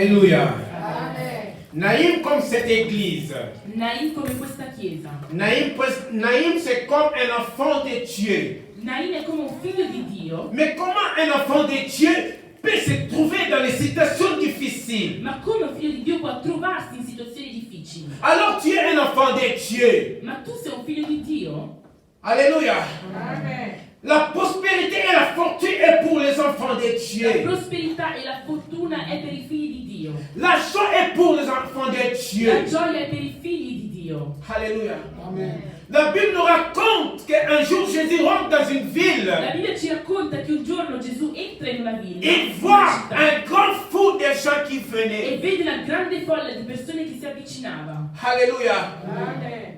Alléluia. Amen. Naïm comme cette église. Naïm come questa chiesa. Naïm c'est comme un enfant de Dieu. Naïm è come un figlio di Dio. Mais comment un enfant de Dieu peut se trouver dans les situations difficiles? Ma come un figlio di Dio può trovarsi in situazioni difficili? Alors tu es un enfant de Dieu. Ma tu sei un figlio di Dio? Alléluia. Amen. La prospérité et la fortune est pour les enfants de La Dieu. prosperità e la fortuna è per i figli di Dio. La joie est pour les enfants de La Dieu. gioia è per i figli di Dio. Alléluia. Amen. La Bible nous raconte qu'un jour Jésus rentre dans une ville. La Bibbia ci racconta che un giorno Gesù entra in una villa, Il in una voit città, un grand fou de gens qui e venaient. vede la grande folla di persone che si avvicinava. Alléluia. Amen.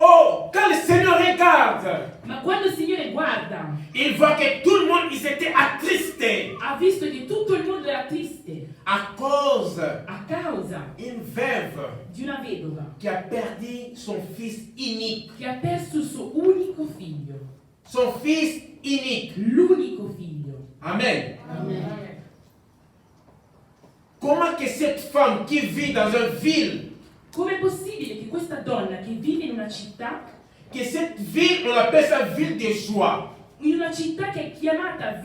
Oh, quand le Seigneur regarde, Ma quando il Signore guarda, il voit que tout le monde ils étaient attristés ha visto che tutto il mondo era triste à cause a causa d'une veuve di una vedova qui a perdu son fils unique. che ha perso il suo unico figlio, Son fils unique. l'unico figlio. Amen. Amen. Comment que cette femme qui vit dans une ville, Com'è possibile che questa donna che vive in una città, que cette ville, on appelle ça ville de joie, in una città che è chiamata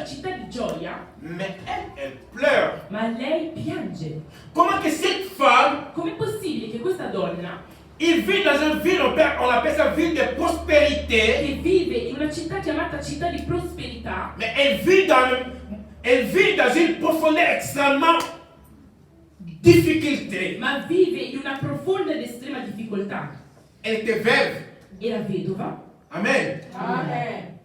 città di gioia, mais elle pleure. ma lei piange? Comment que cette femme, Com'è possibile che questa donna il vit dans une ville, on appelle ça ville de prospérité, che vive in una città chiamata città di prosperità, mais elle vit dans une profondeur extrêmement difficulté. ma vive in una profonda ed estrema difficoltà? Elle était veuve. Era vedova. Amen. Amen.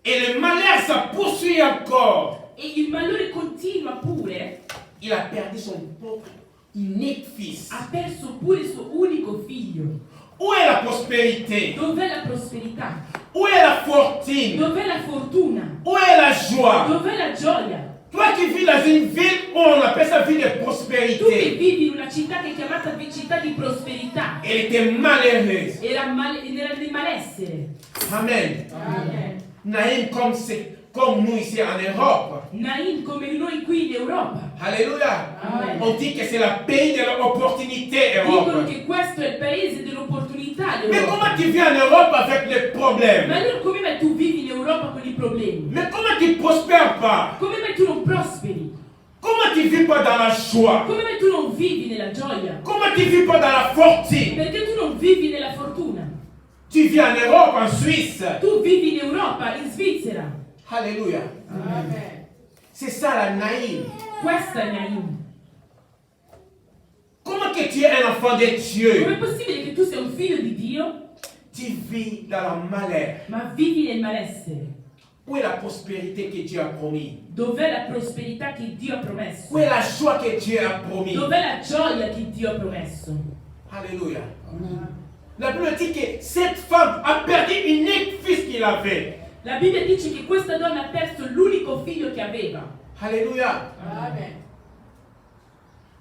Et le malheur, ça poursuit encore. E il malore continua pure. Il a perdu son propre unique fils. Ha perso pure il suo unico figlio. Où est la prospérité? Dov'è la prosperità? Où est la fortune? Dov'è la fortuna? Où est la joie? Dov'è la gioia? Toi qui vis dans une ville où on appelle ça ville de Tu che prospérité, vivi in una città che è chiamata città di prosperità, elle était malheureuse. era di malessere. Amen. Amen. Naïm comme nous ici en Europe. Nain come noi qui in Europa. Alléluia. Amen. On dit que c'est le pays de l'opportunité, Dicono Europe. che questo è il paese dell'opportunità, Mais l'Europa. comment tu vis en Europe avec les Ma problèmes? allora come mai tu vivi in Europa con i problemi? Mais comment tu prospères pas? Come mai tu non prosperi? Comment tu vis pas dans la joie? Come mai tu non vivi nella gioia? Comment tu vis pas dans la fortune? Perché tu non vivi nella fortuna. Tu vis en Europe, en Suisse. Tu vivi in Europa, in Svizzera. Alléluia. Amen. C'est ça la naïve. Questa è Nain. Comment que tu es un enfant de Dieu? Com'è possibile che tu sei un figlio di Dio, Tu vis dans la malheur. ma vivi nel malessere? Où est la prospérité que Dieu a promis? Dov'è la prosperità che Dio ha promesso? Où est la joie que Dieu a promis? Dov'è la gioia che Dio ha promesso? Alléluia. Amen. La Bible dit que cette femme a perdu l'unique fils qu'il avait. La Bibbia dice che questa donna ha perso l'unico figlio che aveva. Alléluia. Amen.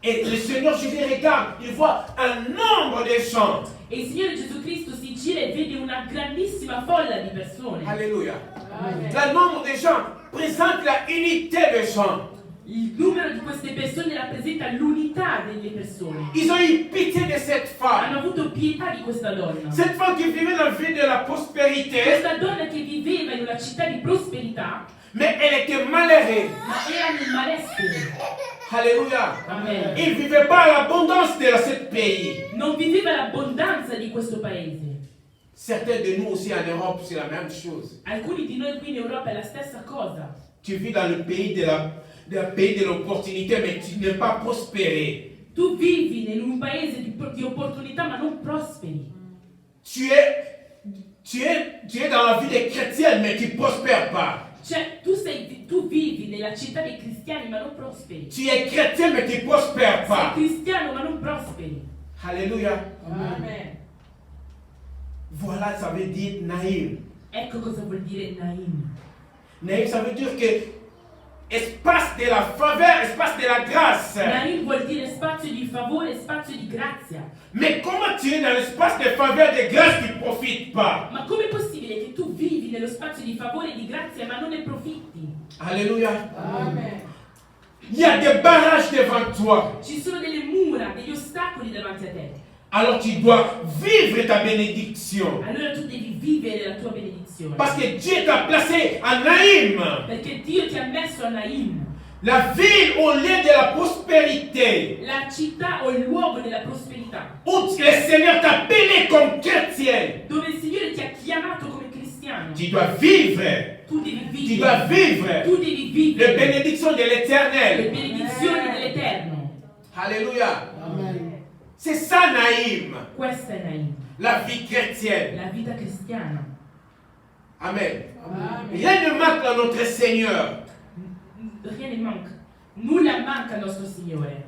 Et le Seigneur Jésus regarde, il voit un nombre de gens. E il Signore Gesù Cristo si gira e vede una grandissima folla di persone. Alléluia. Amen. Le nombre de gens présente la unité des gens. Il numero di queste persone rappresenta l'unità delle persone. Ils ont eu pitié de cette femme. Hanno avuto pietà di questa donna. Cette femme qui vivait la vie de la prospérité, Questa donna che viveva in una città di prosperità, mais elle était malheureuse. ma era nel malessere. Alléluia. Amen. Il ne vivait pas l'abondance de ce pays. Non viveva l'abbondanza di questo paese. Certains de nous aussi en Europe, c'est la même chose. Alcuni di noi qui in Europa è la stessa cosa. Tu vis dans le pays de l'opportunité, mais tu n'es pas prospéré. Tu vivi in un paese di opportunità ma non prosperi. Tu es dans la vie des chrétiens, mais tu ne prospères pas. Cioè, tu vivi nella città dei cristiani ma non prosperi. Tu es chrétien, mais tu ne prospères Sei pas. cristiano ma non prosperi. Alléluia. Amen. Voilà, ça veut dire naïf. Ecco cosa vuol dire Naim. Naïf, ça veut dire que espace de la faveur, espace de la grâce. Naim vuol dire spazio di favore, spazio di grazia. Mais comment tu es dans l'espace de faveur, de grâce, tu ne profites pas? Ma com'è possibile che tu vivi nello spazio di favore e di grazia ma non ne profitti? Alléluia. Amen. Il y a des barrages devant toi. Ci sono delle mura, degli ostacoli davanti a te. Alors tu dois vivre ta bénédiction. Allora tu devi vivere la tua benedizione. Parce que Dieu t'a placé à Naïm. Perché Dio ti ha messo a Naim, La ville au lieu de la prospérité. la città o il luogo della prosperità, Où le Seigneur t'a appelé comme chrétien. dove il Signore ti ha chiamato come cristiano. Tu dois vivre. Tu devi Tu dois vivere. vivre Tu devi les vivere bénédictions de le l'Éternel. benedizioni dell'Eterno. Alléluia. C'est ça Naïm. Questa è Naim, La vie chrétienne. la vita cristiana. Amen. Rien ne manque à notre Seigneur. Rien ne manca. Nulla manca al nostro Signore.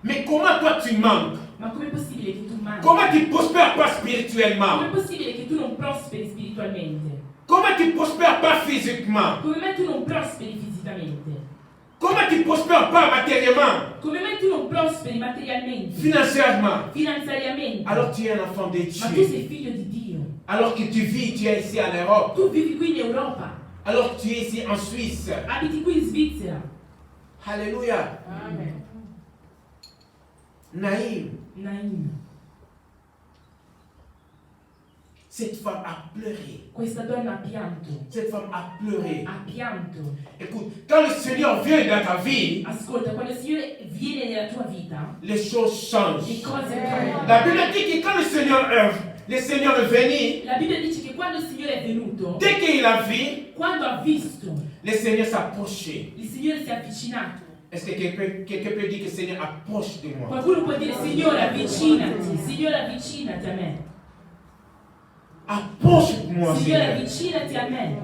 Mais comment toi tu manques? Ma com'è possibile che tu manchi? Comment tu prospères pas Com'è spirituellement? possibile che tu non prosperi spiritualmente? Comment tu prospères pas physiquement? Come mai tu non prosperi fisicamente? Comment tu prospères pas matériellement? Come mai tu non prosperi materialmente? Financièrement? Finanziariamente? Alors tu es un enfant de Ma tu Dieu. sei figlio di Dio. Alors que tu vis, tu es ici en Europe. Tu vivi qui in Europa. Alors que tu es ici en Suisse. Abiti qui in Svizzera. Alléluia. Amen. Naïm, Naim. cette femme a pleuré. Questa donna ha pianto. Cette femme a pleuré. Ha pianto. Écoute, quand le Seigneur vient dans ta vie, Ascolta, quando il Signore viene nella tua vita, les choses changent. le cose cambiano. La Bible dit que quand le Seigneur est venu, La Bibbia dice che quando il Signore è venuto, dès qu'il a vu, quando ha visto, le Seigneur s'approchait. il Signore si è avvicinato. Est-ce que quelqu'un peut dire que le Seigneur approche de moi? Qualcuno può dire, Signore avvicinati, Signore avvicinati a me. Approche-moi, Signore Seigneur. avvicinati a me.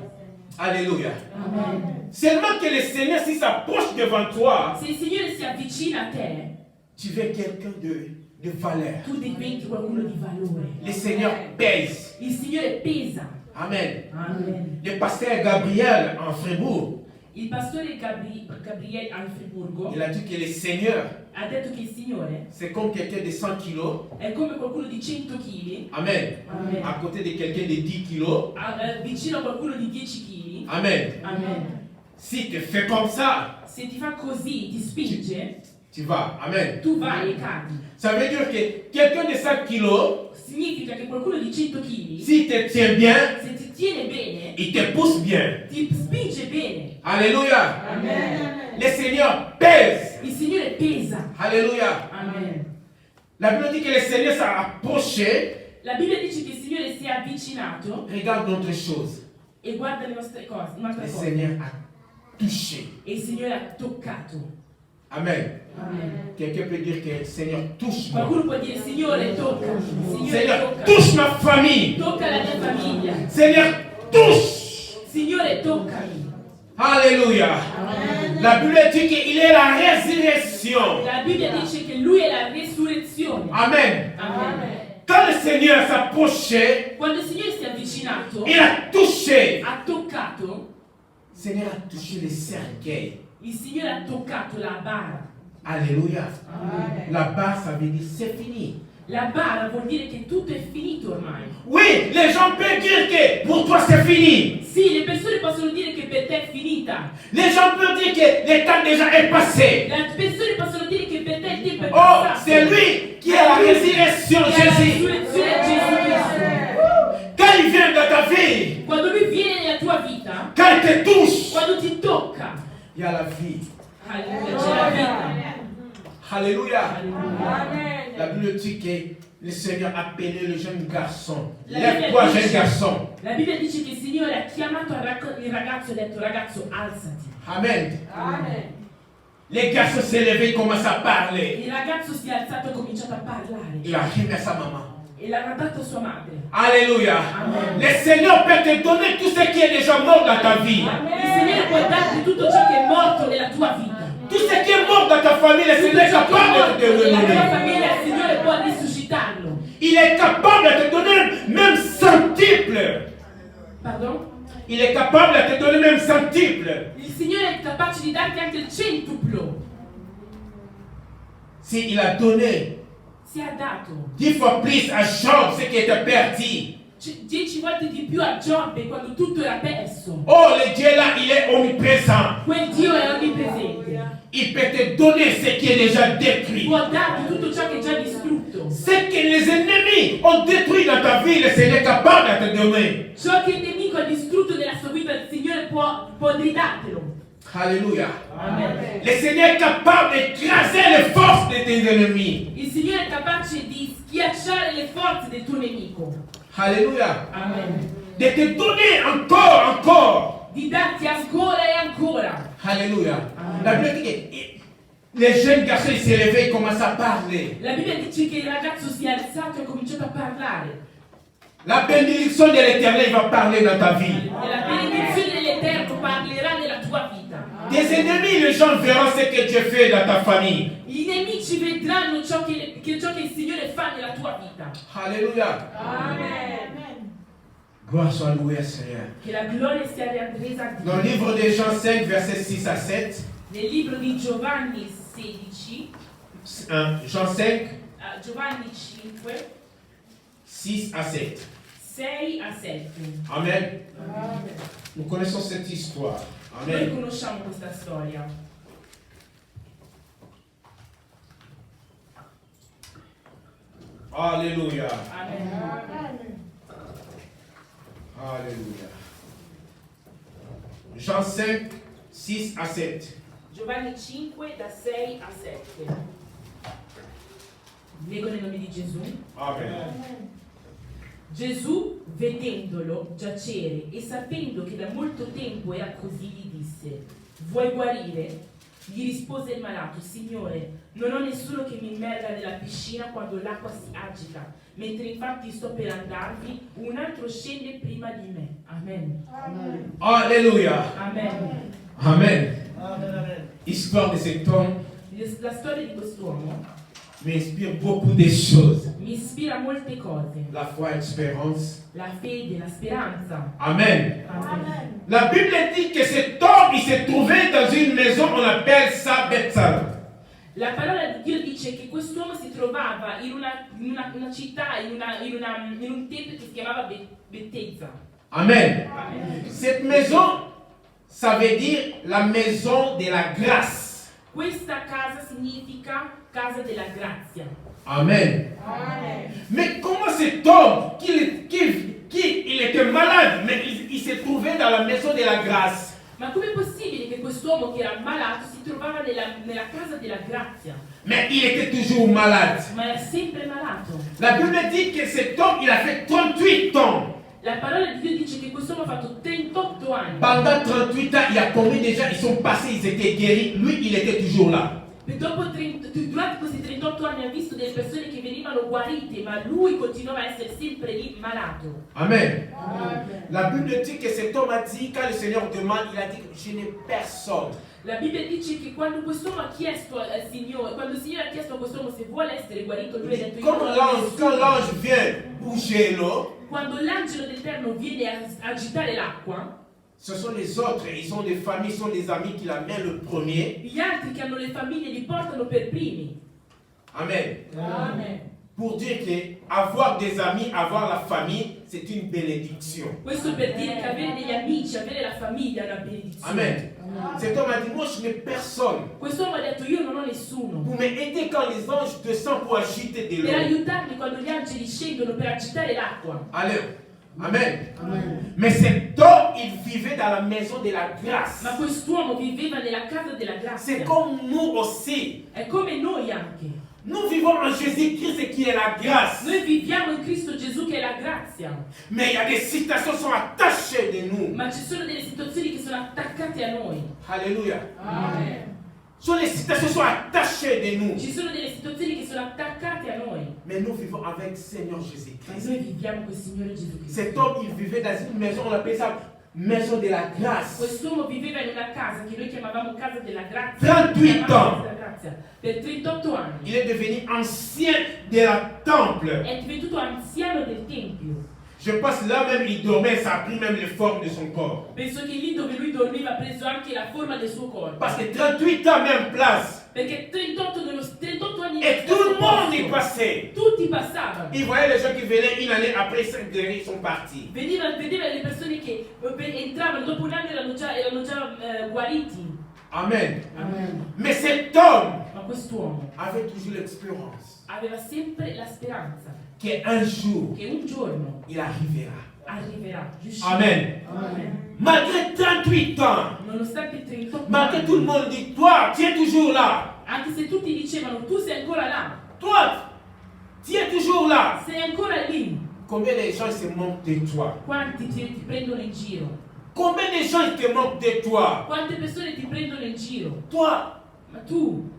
Alléluia. Amen. Seulement que le Seigneur, s'il s'approche devant toi, Se il Signore si avvicina a te, tu es quelqu'un de valeur. tu diventi qualcuno di valore. Le Seigneur pèse. Il Signore pesa. Amen. Amen. Le pasteur Gabriel en Fribourg, Il pastore Gabriele al Friburgo il a dit que le Seigneur, ha detto che il Signore c'est comme quelqu'un de 100 kilos. è come qualcuno di 100 kg Amen. Amen. À côté de quelqu'un de 10 kilos. vicino a qualcuno di 10 kg. Amen. Amen. Si tu fais comme ça, Se ti fa così, ti spinge, tu vas. Amen. tu vai e cadi. Ça veut dire que quelqu'un de 100 kilos, Significa che qualcuno di 100 kg, s'il te tient bien, se ti tiene bene, il te pousse bien. ti spinge bene. Alléluia. Amen. Le Seigneur pèse. Il Signore pesa. Alléluia. Amen. La Bible dit que le Seigneur s'est approché. La Bibbia dice che il Signore si è avvicinato Regarde d'autres choses. e guarda le nostre cose, un'altra Le cosa. Seigneur a touché. E il Signore ha toccato. Amen. Amen. Quelqu'un peut dire que le Seigneur touche moi. Qualcuno può dire, Signore tocca, Signore Seigneur tocca, touche ma famille. tocca la mia famiglia, Seigneur touche. Signore toccami. Alléluia. La Bible dit qu'il est la résurrection. La Bibbia dice che Lui è la resurrezione. Amen. Amen. Quand le Seigneur s'approchait, Quando il Signore si è avvicinato, il a touché. ha toccato, Le Seigneur a touché le cercueils. il Signore ha toccato la bara. Alléluia. Amen. La barre, ça veut dire c'est fini. La bara vuol dire che tutto è finito ormai. Oui, les gens peuvent dire que pour toi c'est fini. Sì, le persone possono dire che per te è finita. Les gens peuvent dire que le temps déjà est passé. Le persone possono dire che per te il tempo è Oh, passato. c'est lui qui est la résurrection, Che è la Jésus. risurrezione di Gesù Cristo. Quand il vient dans ta vie, Quando Lui viene nella tua vita, quand il te touche, quando ti tocca, il y a la vie. alleluia, c'è la vita. Alléluia. Alleluia. La Bible dit que le Seigneur a appelé le jeune garçon. La Bibbia Lève-toi, dice- jeune garçon. La Bibbia dice che il Signore ha chiamato il ragazzo e ha detto, ragazzo, alzati. Amen. Les garçons s'est levé, commence à parler. Il ragazzo si è alzato e ha cominciato a parlare. Il a remis à sa maman. E l'ha dato a sua madre. Alléluia. Amen. Le Seigneur peut te donner tout ce qui est déjà mort dans ta vie. Il Signore può darti tutto ciò che è morto nella tua vita. Tout ce qui est mort dans ta famille, le Tutto Seigneur est ciò che è capable de te morto le nella tua donner. famiglia, il Signore può risuscitarlo. Il est capable de te donner même centuple. Pardon? Il est capable de te donner même centuple. Il Signore è capace di darti anche il centuplo. S'il a donné Si è dato 10 fois plus à Job ce qui était perdu. 10 volte di più a Giobbe quando tutto era perso. Oh, le Dieu là, il est omniprésent. Quel Dio è onnipresente. il peut te donner ce qui est déjà détruit. può darti tutto ciò che è già distrutto. Ce que les ennemis ont détruit dans ta vie, le Seigneur est capable de te donner. Ciò che il nemico ha distrutto nella sua vita, il Signore può ridartelo. Alléluia. Amen. Le Seigneur est capable d'écraser les forces de tes ennemis. Il Signore è capace di schiacciare le forze del tuo nemico. Alléluia. Amen. De te donner encore. Di darti ancora e ancora. Alléluia. La Bible dit que les jeunes garçons ils se réveillent, ils commencent à parler. La Bibbia dice che il ragazzo si è alzato e ha cominciato a parlare. La bénédiction de l'Éternel va parler dans ta vie. E la benedizione dell'Eterno parlerà nella tua vita. Tes ennemis, les gens verront ce que Dieu fait dans ta famille. I nemici vedranno ciò che il Signore fa nella tua vita. Alléluia. Amen. Gloire soit louée, Seigneur. Che la gloria sia resa a Dans le Dio. livre de Jean 5, versets 6 à 7. Nel libro di Giovanni 16, Jean 5, Giovanni 5, 6 à 7. 6 a 7. Amen. Nous connaissons cette histoire. Noi Amen. conosciamo questa storia. Alléluia. Amen. Alléluia. Jean 5, 6 à 7. Giovanni 5 da 6 a 7. Leggo nel nome di Gesù. Amen. Gesù, vedendolo giacere e sapendo che da molto tempo era così, gli disse: vuoi guarire? Gli rispose il malato: Signore, non ho nessuno che mi immerga nella piscina quando l'acqua si agita. Mentre infatti sto per andarvi, un altro scende prima di me. Amen. Alléluia. Amen. Amen. L'histoire de cet homme La storia di quest'uomo m'inspire beaucoup de choses. mi ispira molte cose. La foi, l'espérance. La fede, la speranza. Amen. Amen. La Bible dit que cet homme, il s'est trouvé dans une maison, on appelle ça Bethsaida. La parola di Dio dice che quest'uomo si trovava in una città, in un tempio che si chiamava Bethesda. Amen. Amen. Cette maison, ça veut dire la maison de la grâce. Questa casa significa casa della grazia. Amen. Amen. Mais comment cet homme, il était malade, mais il s'est trouvé dans la maison de la grâce? Ma com'è possibile che quest'uomo che era malato si trovava nella casa della grazia? Mais il était toujours malade. Ma era sempre malato. La Bible dit que cet homme, il a fait 38 ans. La parola di Dio dice che quest'uomo ha fatto 38 anni. Pendant 38 ans, il a combien déjà, ils sont passés, ils étaient guéris. Lui, il était toujours là. Durante questi 38 anni ha visto delle persone che venivano guarite, ma lui continuava a essere sempre lì malato. Amen. Amen. La Bible dit que cet homme a dit, quand le Seigneur demande, il a dit, je n'ai personne. La Bibbia dice che quando quest'uomo ha chiesto al Signore, quando il Signore ha chiesto a quest'uomo se vuole essere guarito, lui ha detto: io non ho Quand nessuno. l'ange vient bouger l'eau, Quando l'angelo dell'Eterno viene a agitare l'acqua, ce sont les autres, ils ont des familles, ils sont des amis qui l'amènent le premier. gli altri che hanno le famiglie li portano per primi. Amen. Amen. Pour dire que avoir des amis, avoir la famille, c'est une bénédiction. Questo per dire che avere degli amici, avere la famiglia è una benedizione. Amen. Cet homme a dit, moi je n'ai personne. Quest'uomo ha detto: io non ho nessuno. Pour m'aider quand les anges descendent pour agiter de Per l'eau. aiutarmi quando gli angeli scendono per agitare l'acqua. Allez. Amen. Mais cet homme, il vivait dans la maison de la grâce. Ma quest'uomo viveva nella casa della C'est grazia. comme nous aussi. È come noi anche. Nous vivons en Jésus-Christ qui est la grâce. Noi viviamo in Cristo Gesù che è la grazia. Mais il y a des situations qui sont attachées de nous. Ma ci sono delle situazioni che sono attaccate a noi. Alléluia. Amen. Les situations sont attachées de nous. Ci sono delle situazioni che sono attaccate a noi. Mais nous vivons avec le Seigneur Ma Jésus-Christ. noi viviamo con il Signore Gesù Cristo. Cet homme, il vivait dans une maison, on appelle ça maison de la grâce. Quest'uomo viveva in una casa che noi chiamavamo casa della grazia. 38 Chiamavamo ans. casa della grazia. Per 38 anni. Il est devenu ancien de la temple. È divenuto anziano del Tempio. Je pense là même il dormait, ça a pris même les formes de son corps. Penso che lì dove lui dormiva ha preso anche la forma del suo corpo. Parce que 38 ans même place. Perché 38 anni Et tout le monde y passait. tutti passavano. Il voyait les gens qui venaient une année après, ils sont partis. Vedeva le persone che entravano dopo un anno erano già guariti. Amen. Amen. Mais cet homme Ma quest'uomo avait toujours l'expérience aveva sempre la speranza qu'un jour, che un giorno il arrivera. arriverà, riuscirà. Amen. Amen. Malgré 38 ans, Nonostante 38 malgré anni, tout le monde dit, toi, tu es toujours là. anche se tutti dicevano tu sei ancora là, Toi, tu es toujours là. sei ancora lì, Combien de gens se moquent de toi? quanti ti prendono in giro? Combien de gens te moquent de toi? Quante persone ti prendono in giro? Toi, Ma tu,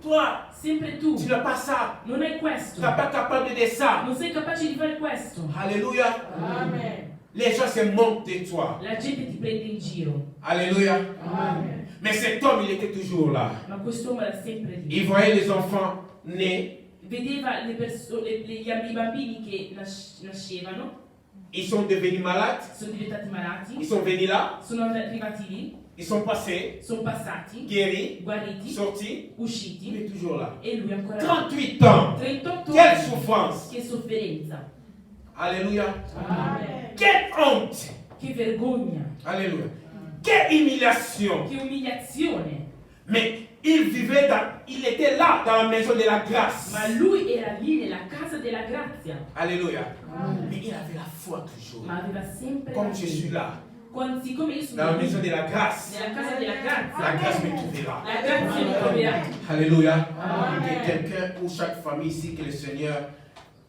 sempre tu, tu n'as pas ça. non hai Tu questo, n'es pas capable de ça. non sei capace di fare questo. Alléluia. Amen. Les gens se moquent de toi. La gente ti prende in giro. Alléluia. Amen. Mais cet homme, il était toujours là. Ma quest'uomo era sempre lì. Il voyait les enfants nés. Vedeva i bambini che nascevano, Ils sont devenus malades. sono diventati malati, Ils sont venus là. sono arrivati lì, Ils sont passés, sono passati, guéris, guariti, sortis. Il usciti est toujours là. e lui ancora lì. 38 ans. 38 Quelle anni. souffrance. Che sofferenza. Alléluia. Amen. Quelle honte. Che vergogna. Alléluia. Quelle humiliation. Che umiliazione. Mais il était là dans la maison de la grâce. Ma lui era lì nella casa della grazia. Alléluia. Mais il avait la foi toujours. Ma aveva sempre Comme la je fede. suis là, Siccome io dans sono la lì, maison de la grâce, nella casa della la grazia, grâce me trouvera. la grazia mi troverà. Alléluia. Amen. Que quelqu'un ou chaque famille ici, que le Seigneur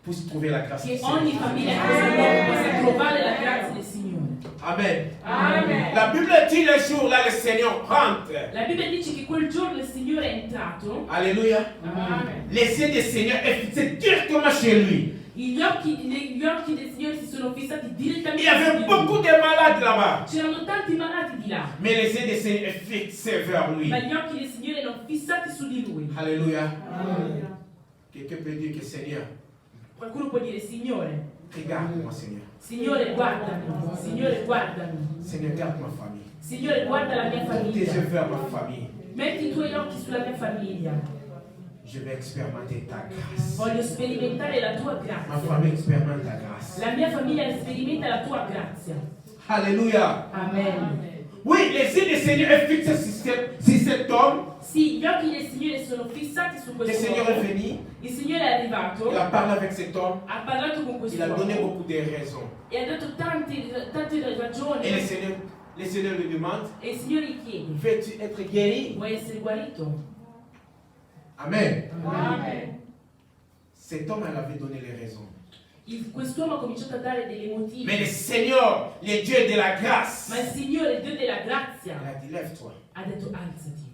puisse trouver la grâce du Che Seigneur. ogni famiglia in questo mondo possa trovare la grazia del Signore. Amen. Amen. La Bible dit le jour là, le Seigneur rentre. La Bibbia dice che quel giorno il Signore è entrato. Alléluia. Amen. Les yeux du Seigneur est fixé directement chez lui. Gli occhi del Signore si sono fissati direttamente Il y avait su di beaucoup lui. de malades là-bas. C'erano tanti malati di là, Mais les yeux du Seigneur est fixé vers lui. ma gli occhi del Signore erano fissati su di lui. Alléluia. Quelqu'un peut dire que Seigneur, Qualcuno può dire: Signore, regarde-moi Seigneur. Signore guardami, Signore guardami, Seigneur, regarde ma famille. Signore guarda la mia Tes yeux famiglia, vers ma famille. metti i tuoi occhi sulla mia famiglia, Je vais expérimenter ta grâce. voglio sperimentare la tua Ma grazia, famille expérimente ta grâce. la mia famiglia sperimenta la tua grazia. Alléluia. Amen. Oui, les yeux du Seigneur est fixé sur cet homme. Sì, gli occhi del Signore sono fissati su Le questo Seigneur est uomo. venu. Il Signore è arrivato, Il a parlé avec cet homme. ha parlato con Il questo a donné uomo beaucoup de raisons. e ha dato tante ragioni. Et le Seigneur lui demande, E il Signore gli chiede: veux-tu être guéri? vuoi essere guarito? Amen. Amen. Cet homme, elle avait donné les raisons. Quest'uomo ha cominciato a dare dei motivi. Mais le Seigneur, le Dieu de la grâce, Ma il Signore, il Dio della grazia, elle a dit, lève-toi. ha detto: alzati.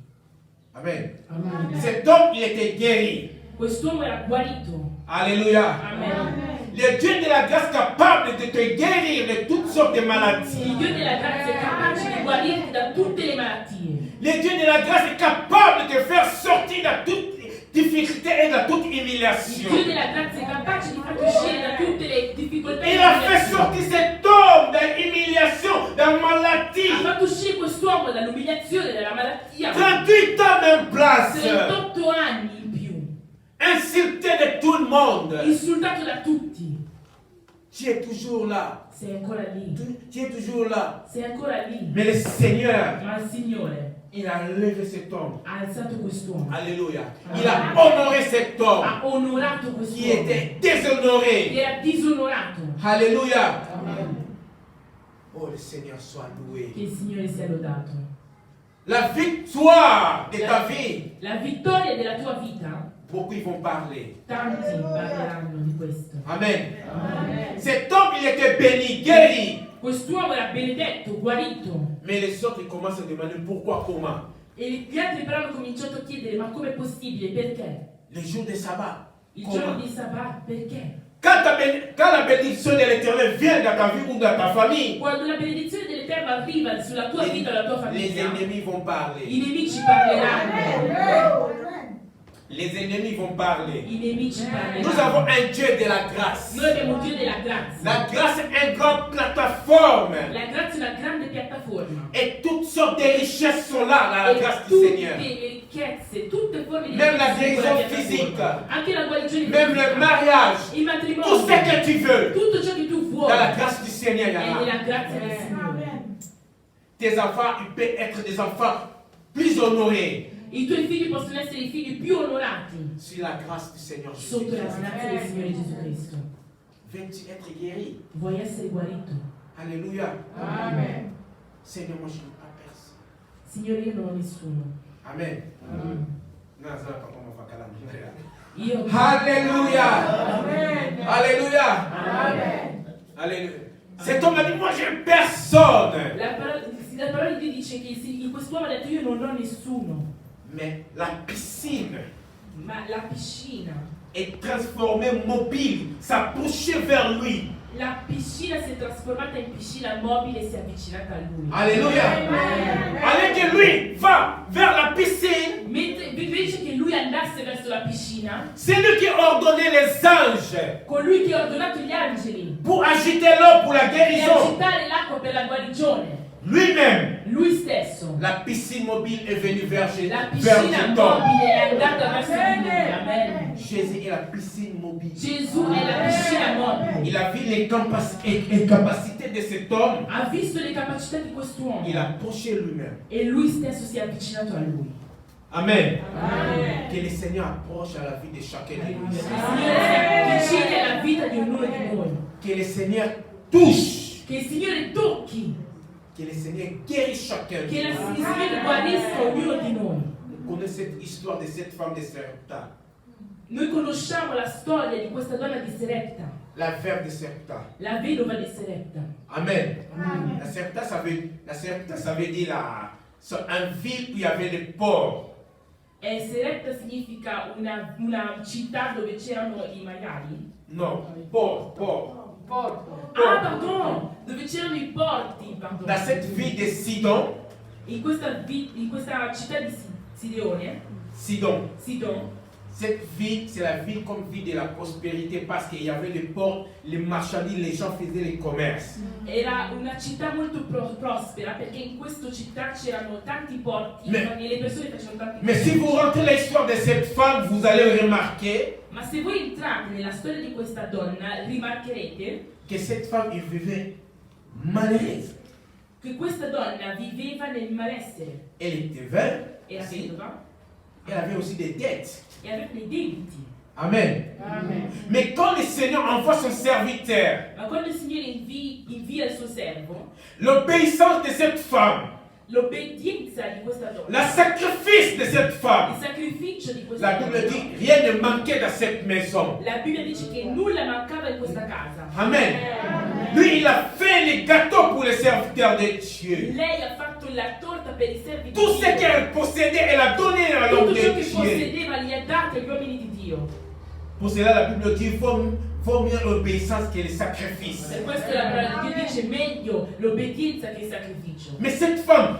Amen. Amen. Cet homme, il était guéri. Quest'uomo era guarito. Alléluia. Amen. Le Dieu de la grâce capable de te guérir de toutes sortes de maladies. Il Dio della grazia è capace di guarirti da tutte le malattie. Le Dieu de la grâce est capable de te faire sortir de toute difficulté et de toute Il humiliation. Dio della grazia è capace di farti uscire da tutte le difficoltà. Il a fait sortir cet homme d'humiliation, de Ha maladie. fatto uscire quest'uomo dall'umiliazione, dalla malattia. 38 ans en place. 38 anni in più. Insulté de tout le monde. Insultato da tutti. Tu es toujours là. Sei ancora lì. Tu es toujours là. Sei ancora lì. Mais le Seigneur, Ma il Signore il a levé cet homme. ha alzato quest'uomo. Alléluia. Il a honoré cet homme Ha onorato qui quest'uomo. était déshonoré. Che era disonorato. Alléluia. Amen. Oh, le Seigneur soit loué. Che il Signore sia lodato. La victoire de ta vie, La vittoria della tua vita, beaucoup ils vont parler. tanti parleranno di questo. Amen. Amen. Cet homme, il était béni, guéri. Quest'uomo era benedetto, guarito. Mais les autres, ils commencent à demander pourquoi, comment. E gli altri però hanno cominciato a chiedere: ma com'è possibile? Perché? Les jours de sabbat. Il Comment? giorno di Sabbat, perché? Quand la bénédiction de l'Éternel vient dans ta vie ou dans ta famille, Quando la benedizione dell'Eterno arriva sulla tua vita e la tua les famiglia, ennemis vont parler. i nemici parleranno. Les ennemis vont parler. I nemici Nous avons parleranno. un Dieu de la grâce. Noi abbiamo un Dio della grazia. La grâce est une grande plateforme. La grazia è una grande piattaforma. Et toutes sortes de richesses sont là dans la E grâce du tutte Seigneur. le ricchezze, tutte forme di Même la ricchezze in quella guérison piattaforma. physique. Anche la guarigione Même le fisica, mariage. il Tout matrimonio, ce que tu veux. tutto ciò che tu vuoi Dans la grâce du Seigneur, il y è a là. nella grazia del Signore. Tes enfants, ils peuvent être des enfants plus honorés. I tuoi figli possono essere i figli più onorati Sur la grâce du Seigneur sotto la Jésus. grazia del Signore Gesù Cristo. Veux-tu être guéri? Vuoi essere guarito? Alléluia. Amen. Seigneur, moi je n'ai pas personne. Signore, io non ho nessuno. Amen. Non, ça va pas comment on va caler. Io Alléluia. Amen. Alléluia. Amen. Alléluia. Cet homme a dit, moi j'ai personne. la parola di Dio dice che in quest'uomo ha detto io non ho nessuno, Mais la piscine ma la piscina est transformée mobile, s'approchait vers lui. La piscina si è trasformata in piscina mobile e si è avvicinata a lui. Alléluia. Allez que lui va vers la piscine. Mentre invece che lui andasse verso la piscina, C'est lui qui a ordonné les anges colui che ha ordinato gli angeli pour agiter l'eau pour la per guérison. agitare l'acqua per la guarigione, Lui-même, lui stesso. la piscine mobile est venue vers Jésus. La Vers piscina cet homme. mobile è andata verso di lui. Amen. Jésus est la piscine mobile. Gesù è la piscina mobile. Il a vu les capacités de cet homme. Ha visto le capacità di quest'uomo Il a approché lui-même. e lui stesso si è avvicinato a lui. Amen. Amen. Que le Seigneur approche à la vie de chacun de nous. Il Signore si avvicini alla vita di ognuno di noi. Que le Seigneur touche. Che il Signore tocchi, Que le Seigneur guérisse chacun che de il nous. Signore guarisca ognuno di noi. On connaît cette histoire de cette femme de Sarepta. Noi conosciamo la storia di questa donna di Serepta, La veuve de Sarepta. la vedova di Serepta. Amen. La Sarepta, ça veut dire un ville où il y avait les porcs. E Serepta significa una città dove c'erano i maiali. Non, porcs. Porto. Ah, pardon! Dove c'erano i porti, pardon. Dans cette ville de Sidon, In questa città di Sidon, Sidon, cette ville, c'est la ville comme ville de la prospérité parce qu'il y avait les ports, les marchandises, les gens faisaient les commerces. era una città molto prospera perché in questa città c'erano tanti porti e le persone facevano tanti Mais si vous rentrez l'histoire de cette femme, vous allez remarquer Ma se voi entrate nella storia di questa donna, rimarcherete que cette femme, elle vivait malheureuse. che questa donna viveva nel malessere. Elle était veuve, Era aussi. vedova Elle avait aussi des dettes. e aveva dei debiti. Amen. Amen. Mais quand le Seigneur envoie son serviteur, Ma quando il Signore invia il suo servo, l'obéissance de cette femme, l'obbedienza di questa donna, le sacrifice de cette femme, il sacrificio di questa la donna, Bible dit rien ne manquait dans cette maison. la Bibbia dice che nulla mancava in questa casa. Amen. Lui, il a fait les gâteaux pour les serviteurs de Dieu. Lei ha fatto la torta per i servi di Tout ce Dio. qu'elle possédait, elle a donné à l'homme Tutto ciò de che Dieu. possedeva li ha dati agli uomini di Dio. Pour cela, la Bible dit vaut mieux l'obéissance que le sacrifice. Per questo la parola di Dio dice meglio l'obbedienza che il sacrificio. Mais cette femme,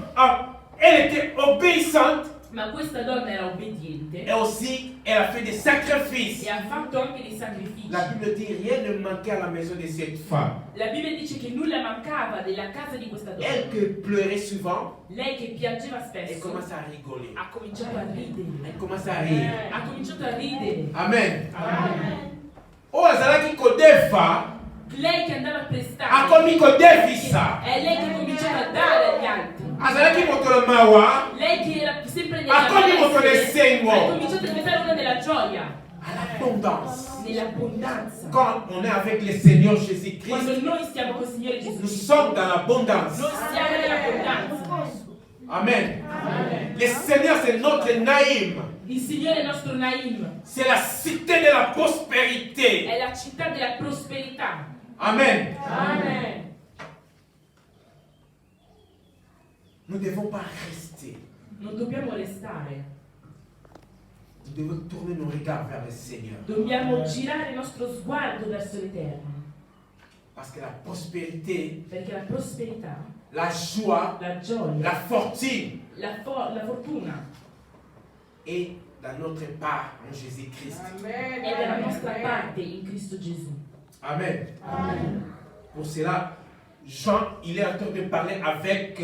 elle était obéissante Ma questa donna era obbediente et aussi elle a fait des sacrifices. e ha fatto anche dei sacrifici. La Bible dit rien ne manquait à la maison de cette femme. La Bibbia dice che nulla mancava nella casa di questa donna. Elle qui pleurait souvent, Lei che piangeva elle spesso commence à rigoler. ha cominciato a ridere. Elle commence à rire. Ha cominciato a ridere. Amen. Oh, Zalaki Kodefa, Lei che andava a a prestare. commis Kodefisa. È lei che ha cominciato a dare agli altri. Azalaki Motolamawa, Lei che era sempre Ha cominciato nel segno. ha cominciato a diventare una della gioia, à l'abondance. nell'abbondanza. Quand on est avec le Seigneur Jésus-Christ, Quando noi stiamo con il Signore nous Gesù, sommes dans l'abondance. noi siamo nell'abbondanza. Amen. Le Seigneur, c'est notre Naïm. Il Signore è il nostro Naim, C'est la cité de la prospérité. è la città della prosperità. Amen. Amen. Nous ne devons pas rester. Non dobbiamo restare, Nous devons tourner nos regards vers le Seigneur. dobbiamo girare il nostro sguardo verso l'Eterno, Parce que la prospérité, perché la prosperità, la joie, la gioia, la fortune la fortuna est dans notre part en Jésus-Christ. Amen. è della nostra parte in Cristo Gesù. Amen. Amen. Pour cela, Jean, il est en train de parler avec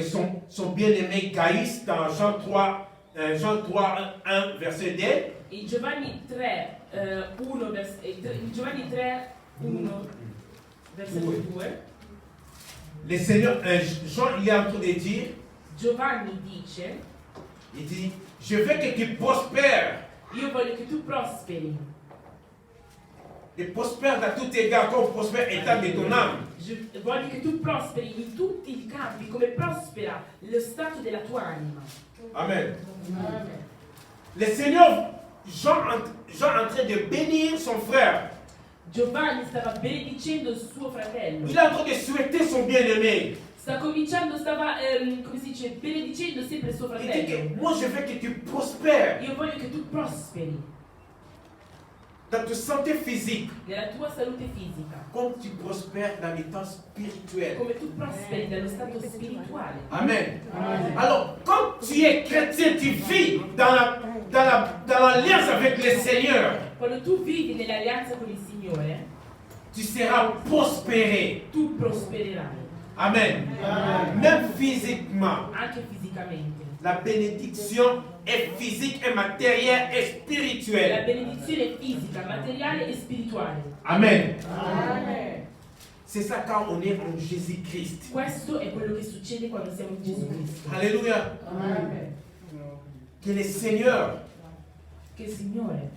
son bien-aimé Gaïs dans Jean 3, 1, verset 2. In Giovanni 3, 1, Giovanni 3, 1, versetto 2, Le Seigneur, Jean, il est en train de dire, Giovanni dice, Il dit, je veux que tu prospères. Io voglio che tu prosperi. Et prospère dans tout égard, comme prospère état de ton âme. Voglio che tu prosperi in tutti i campi, come prospera lo stato della tua anima. Amen. Amen. Le Seigneur, Jean en train de bénir son frère. Giovanni stava benedicendo il suo fratello. Il est en train de souhaiter son bien-aimé. Stava come si dice, benedicendo sempre il suo Il dit fratello. que moi je veux que tu prospères Io voglio che tu prosperi dans ta santé physique, nella tua salute fisica, comme tu prospères dans l'état spirituel. come tu prosperi nello stato spirituale. Amen. Amen. Alors, quand tu es chrétien, tu vis dans l'alliance avec le Seigneur, Quando tu vivi nell'alleanza con il Signore, tu seras prospéré. tu prospererai, Amen. Amen. Même physiquement, anche fisicamente. la bénédiction est physique et matérielle et La spirituelle. benedizione fisica, materiale e spirituale. Amen. Amen. C'est ça quand on est en Jésus-Christ. Questo è quello che succede quando siamo in Gesù Cristo. Alléluia. Amen. Que le Seigneur Che il Signore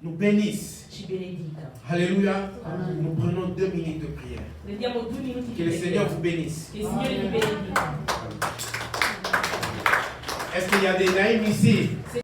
nous bénisse. ci benedica. Alléluia. Nous prenons 2 minutes de prière. Prendiamo 2 minuti Que di le Seigneur preghiera. vous bénisse. Che il Signore vi benedica. Est-ce qu'il y a des naïms ici?